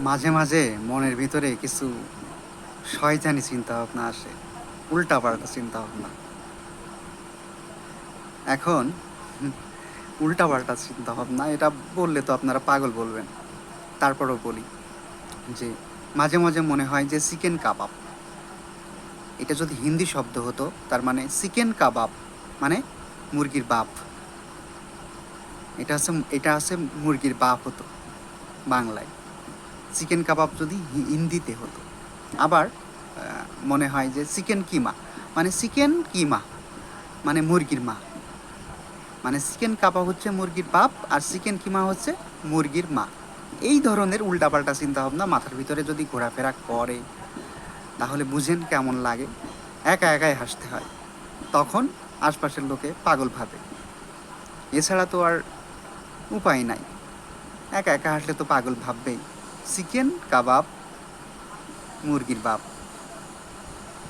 মাঝে মাঝে মনের ভিতরে কিছু শয়তানি চিন্তা ভাবনা আসে, উল্টাপাল্টা চিন্তা ভাবনা। এখন উল্টাপাল্টা চিন্তা ভাবনা এটা বললে তো আপনারা পাগল বলবেন। তারপরও বলি যে মাঝে মাঝে মনে হয় যে চিকেন কাবাব, এটা যদি হিন্দি শব্দ হতো তার মানে চিকেন কাবাব মানে মুরগির বাপ। এটা আছে মুরগির বাপ হতো বাংলায়। চিকেন কাবাব যদি হিন্দিতে হতো। আবার মনে হয় যে চিকেন কিমা মানে চিকেন কিমা মানে মুরগির মা। মানে চিকেন কাবাব হচ্ছে মুরগির বাপ আর চিকেন কিমা হচ্ছে মুরগির মা। এই ধরনের উল্টাপাল্টা চিন্তাভাবনা মাথার ভিতরে যদি ঘোরাফেরা করে তাহলে বুঝেন কেমন লাগে। একা একাই হাসতে হয়, তখন আশপাশের লোকে পাগল ভাবে। এছাড়া তো আর উপায় নাই, একা একা হাসলে তো পাগল ভাববেই। চিকেন কাবাব মুরগির বাপ।